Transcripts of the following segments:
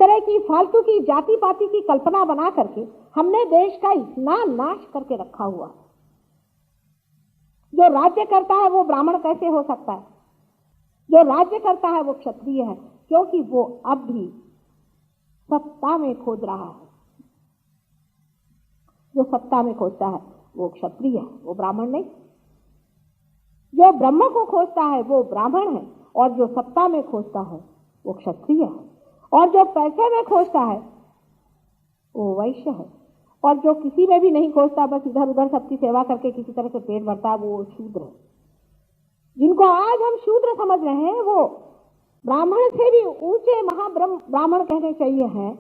तरह की फालतू की जाति पाति की कल्पना बना करके हमने देश का इतना नाश करके रखा हुआ। जो राज्य करता है वो ब्राह्मण कैसे हो सकता है? जो राज्य करता है वो क्षत्रिय है, क्योंकि वो अब भी सत्ता में खोज रहा है। जो सत्ता में खोजता है वो क्षत्रिय है, वो ब्राह्मण नहीं। जो ब्रह्म को खोजता है वो ब्राह्मण है, और जो सत्ता में खोजता है वो क्षत्रिय है, और जो पैसे में खोजता है वो वैश्य है, और जो किसी में भी नहीं खोजता, बस इधर उधर सबकी सेवा करके किसी तरह से पेट भरता है, वो शूद्र है। जिनको आज हम शूद्र समझ रहे हैं वो ब्राह्मण से भी ऊंचे ब्राह्मण कहने चाहिए हैं,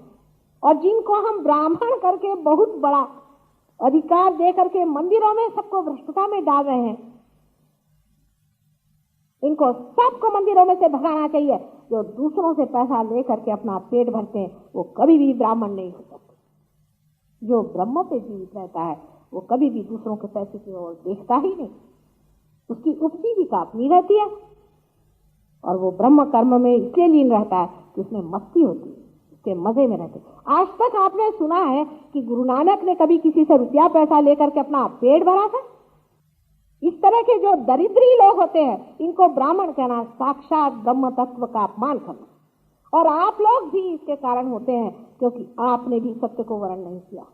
और जिनको हम ब्राह्मण करके बहुत बड़ा अधिकार दे करके मंदिरों में सबको भ्रष्टता में डाल रहे हैं, इनको सबको मंदिरों में से भगाना चाहिए। जो दूसरों से पैसा लेकर के अपना पेट भरते हैं वो कभी भी ब्राह्मण नहीं हो सकते। जो ब्रह्म पे जीवित रहता है वो कभी भी दूसरों के पैसे की ओर देखता ही नहीं। उसकी उपजीविका अपनी रहती है, और वो ब्रह्म कर्म में इसलिए लीन रहता है कि उसमें मस्ती होती है, उसके मजे में रहते। आज तक आपने सुना है कि गुरु नानक ने कभी किसी से रुपया पैसा लेकर के अपना पेट भरा था? इस तरह के जो दरिद्री लोग होते हैं इनको ब्राह्मण कहना साक्षात ब्रह्म तत्व का अपमान करना। और आप लोग भी इसके कारण होते हैं, क्योंकि आपने भी सत्य को वर्ण नहीं किया।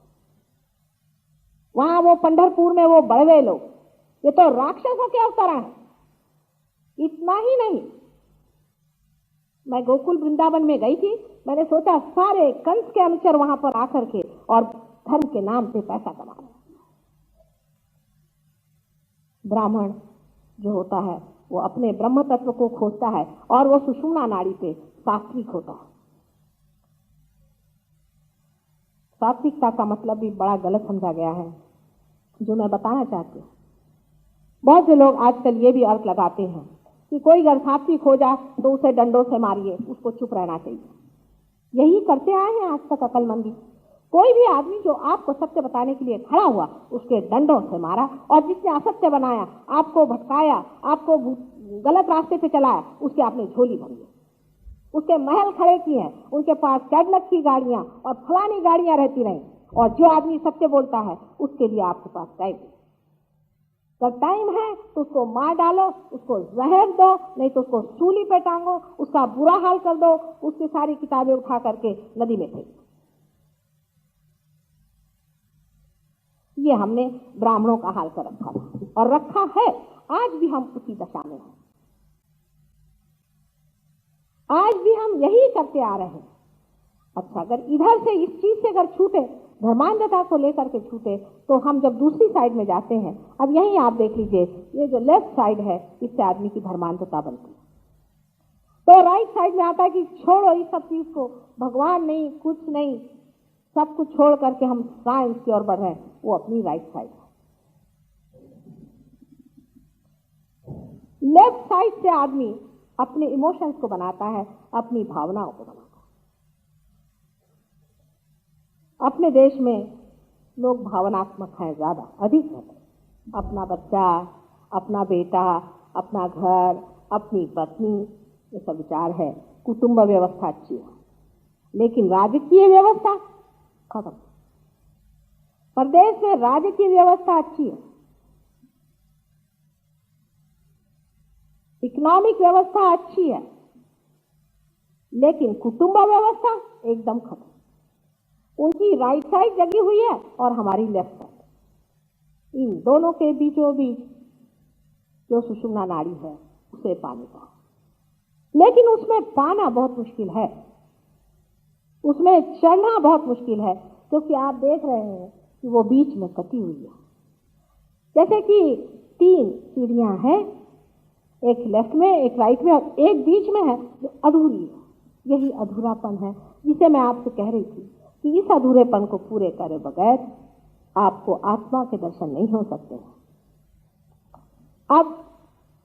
वहां वो पंढरपुर में वो बड़वे लोग, ये तो राक्षसों के अवतरण है। इतना ही नहीं, मैं गोकुल वृंदावन में गई थी, मैंने सोचा सारे कंस के अनुचर वहां पर आकर के और धर्म के नाम पे पैसा कमा रहे हैं। ब्राह्मण जो होता है वो अपने ब्रह्म तत्व को खोजता है, और वो सुषुम्ना नाड़ी पे सात्विक होता है। सात्विकता का मतलब भी बड़ा गलत समझा गया है, जो मैं बताना चाहती हूँ। बहुत से लोग आजकल ये भी अर्थ लगाते हैं कि कोई अगर सात्विक हो जाए तो उसे डंडों से मारिए, उसको चुप रहना चाहिए। यही करते आए हैं आज तक अकलमंदी। कोई भी आदमी जो आपको सत्य बताने के लिए खड़ा हुआ उसके डंडों से मारा, और जिसने असत्य बनाया, आपको भटकाया, आपको गलत रास्ते पे चलाया, उसके आपने झोली भरी है, उसके महल खड़े किए हैं, उनके पास कैडलक की गाड़ियां और फलानी गाड़ियां रहती रही। और जो आदमी सत्य बोलता है उसके लिए आपके पास टाइम है। जब टाइम है तो उसको मार डालो, उसको जहर दो, नहीं तो उसको सूली पे टांगो, उसका बुरा हाल कर दो, उसकी सारी किताबें उठा करके नदी में फेंक दो। ये हमने ब्राह्मणों का हाल कर रखा था और रखा है। आज भी हम उसी दशा में हैं, आज भी हम यही करते आ रहे हैं। अच्छा, अगर इधर से इस चीज से अगर छूटे, धर्मांधता को लेकर के छूटे, तो हम जब दूसरी साइड में जाते हैं, अब यही आप देख लीजिए, ये जो लेफ्ट साइड है इससे आदमी की धर्मांधता बनती है। तो राइट साइड में आता है कि छोड़ो इस सब चीज को, भगवान नहीं, कुछ नहीं, सब कुछ छोड़ करके हम साइंस की ओर बढ़ रहे हैं। वो अपनी राइट साइड है। लेफ्ट साइड से आदमी अपने इमोशंस को बनाता है, अपनी भावनाओं को बनाता है। अपने देश में लोग भावनात्मक हैं, ज्यादा अधिक हैं। अपना बच्चा, अपना बेटा, अपना घर, अपनी पत्नी, ये सब विचार है। कुटुंब व्यवस्था अच्छी है, लेकिन राजकीय व्यवस्था खत्म। प्रदेश में राजकीय व्यवस्था अच्छी है, इकोनॉमिक व्यवस्था अच्छी है, लेकिन कुटुंब व्यवस्था एकदम खत्म। उनकी राइट साइड जगी हुई है और हमारी लेफ्ट साइड। इन दोनों के बीचों बीच जो सुषुम्ना नाड़ी है उसे पाने का, लेकिन उसमें पाना बहुत मुश्किल है, उसमें चढ़ना बहुत मुश्किल है, क्योंकि आप देख रहे हैं कि वो बीच में कटी हुई है। जैसे कि 3 सीढ़ियां हैं, एक लेफ्ट में, एक राइट में और एक बीच में है जो अधूरी है। यही अधूरापन है जिसे मैं आपसे कह रही थी कि इस अधूरेपन को पूरे करे बगैर आपको आत्मा के दर्शन नहीं हो सकते। अब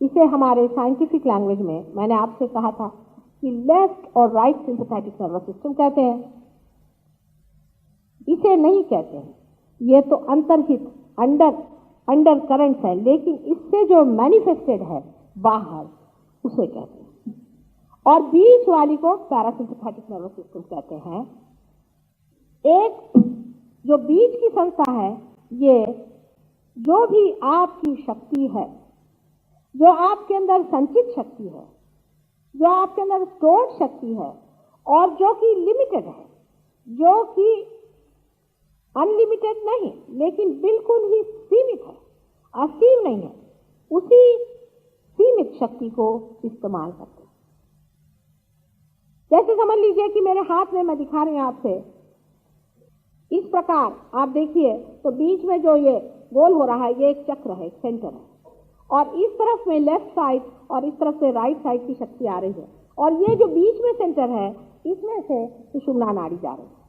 इसे हमारे साइंटिफिक लैंग्वेज में मैंने आपसे कहा था कि लेफ्ट और राइट सिंपैथेटिक नर्वस सिस्टम कहते हैं। इसे नहीं कहते हैं, ये तो अंतर्हित अंडर करंट्स है, लेकिन इससे जो मैनिफेस्टेड है बाहर, उसे कहते हैं। और बीच वाली को पैरासिम्पैथेटिक नर्वस सिस्टम कहते हैं। एक जो बीच की संस्था है, ये जो भी आपकी शक्ति है, जो आपके अंदर संचित शक्ति है, जो आपके अंदर स्टोर्ड शक्ति है और जो कि लिमिटेड है, जो कि अनलिमिटेड नहीं लेकिन बिल्कुल ही सीमित है, असीम नहीं है, उसी सीमित शक्ति को इस्तेमाल करते हैं। जैसे समझ लीजिए कि मेरे हाथ में मैं दिखा रही हूं आपसे, इस प्रकार आप देखिए तो बीच में जो ये गोल हो रहा है, ये एक चक्र है, एक सेंटर है, और इस तरफ में लेफ्ट साइड और इस तरफ से राइट साइड की शक्ति आ रही है, और ये जो बीच में सेंटर है, इसमें से सुषुम्ना नाड़ी जा रही है।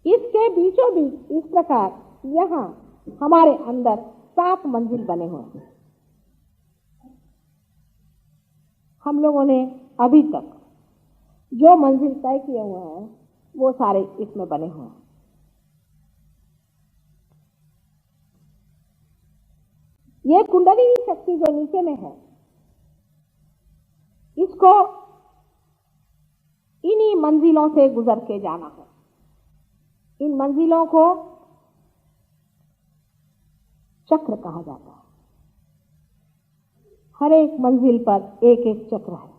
इसके बीचों बीच इस प्रकार यहां हमारे अंदर 7 मंजिल बने हुए हैं। हम लोगों ने अभी तक जो मंजिल तय किए हुए हैं वो सारे इसमें बने हुए हैं। ये कुंडलिनी शक्ति जो नीचे में है, इसको इन्हीं मंजिलों से गुजर के जाना है। इन मंजिलों को चक्र कहा जाता है। हर एक मंजिल पर एक एक चक्र है।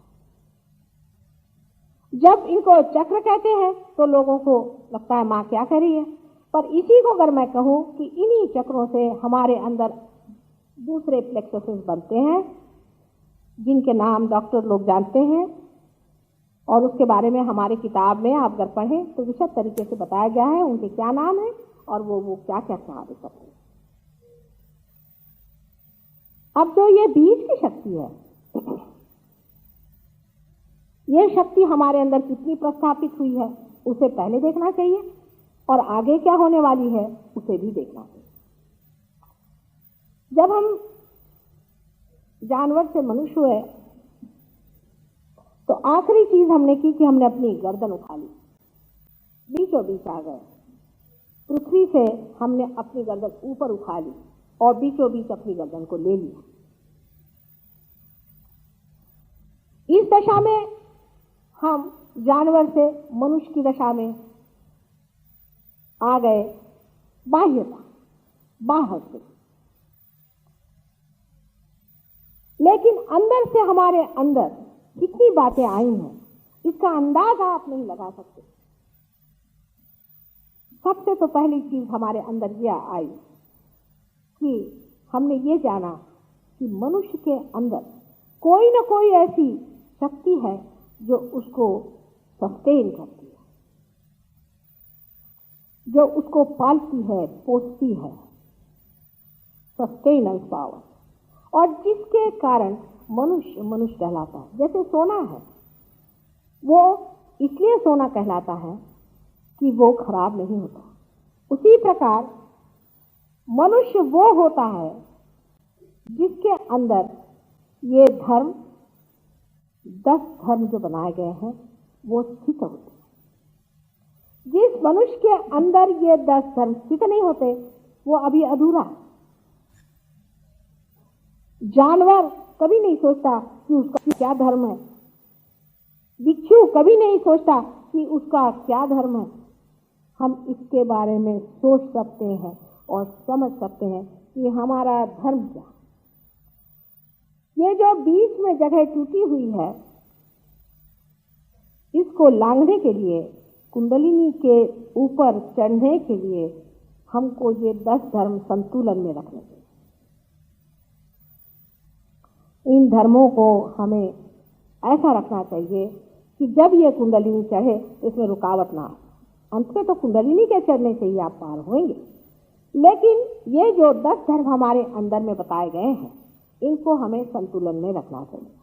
जब इनको चक्र कहते हैं तो लोगों को लगता है मां क्या कह रही है, पर इसी को अगर मैं कहूं कि इन्हीं चक्रों से हमारे अंदर दूसरे प्लेक्ससेस बनते हैं, जिनके नाम डॉक्टर लोग जानते हैं, और उसके बारे में हमारे किताब में आप अगर पढ़ें तो विशद तरीके से बताया गया है उनके क्या नाम है और वो क्या क्या कार्य करते हैं। अब जो ये बीच की शक्ति है, ये शक्ति हमारे अंदर कितनी प्रस्थापित हुई है उसे पहले देखना चाहिए, और आगे क्या होने वाली है उसे भी देखना चाहिए। जब हम जानवर से मनुष्य हुए तो आखिरी चीज हमने की कि हमने अपनी गर्दन उठा ली, बीचों बीच आ गए। पृथ्वी से हमने अपनी गर्दन ऊपर उठा ली और बीचों बीच अपनी गर्दन को ले लिया। इस दशा में हम जानवर से मनुष्य की दशा में आ गए, बाह्यता, बाहर से। लेकिन अंदर से हमारे अंदर कितनी बातें आई हैं इसका अंदाज आप नहीं लगा सकते। सबसे तो पहली चीज हमारे अंदर यह आई कि हमने ये जाना कि मनुष्य के अंदर कोई न कोई ऐसी शक्ति है जो उसको सस्टेन करती है, जो उसको पालती है, पोसती है, सस्टेनेंस पावर, और जिसके कारण मनुष्य मनुष्य कहलाता है। जैसे सोना है, वो इसलिए सोना कहलाता है कि वो खराब नहीं होता। उसी प्रकार मनुष्य वो होता है जिसके अंदर ये धर्म, 10 धर्म जो बनाए गए हैं वो स्थित होते हैं। जिस मनुष्य के अंदर ये 10 धर्म स्थित नहीं होते वो अभी अधूरा है। जानवर कभी नहीं सोचता कि उसका क्या धर्म है, बिच्छू कभी नहीं सोचता कि उसका क्या धर्म है। हम इसके बारे में सोच सकते हैं और समझ सकते हैं कि हमारा धर्म क्या। ये जो बीच में जगह टूटी हुई है, इसको लांघने के लिए, कुंडलिनी के ऊपर चढ़ने के लिए हमको ये 10 धर्म संतुलन में रखने चाहिए। इन धर्मों को हमें ऐसा रखना चाहिए कि जब ये कुंडलिनी चढ़े तो इसमें रुकावट ना आए। अंत में तो कुंडलिनी के चढ़ने से ही आप पार होंगे, लेकिन ये जो 10 धर्म हमारे अंदर में बताए गए हैं, इनको हमें संतुलन में रखना चाहिए।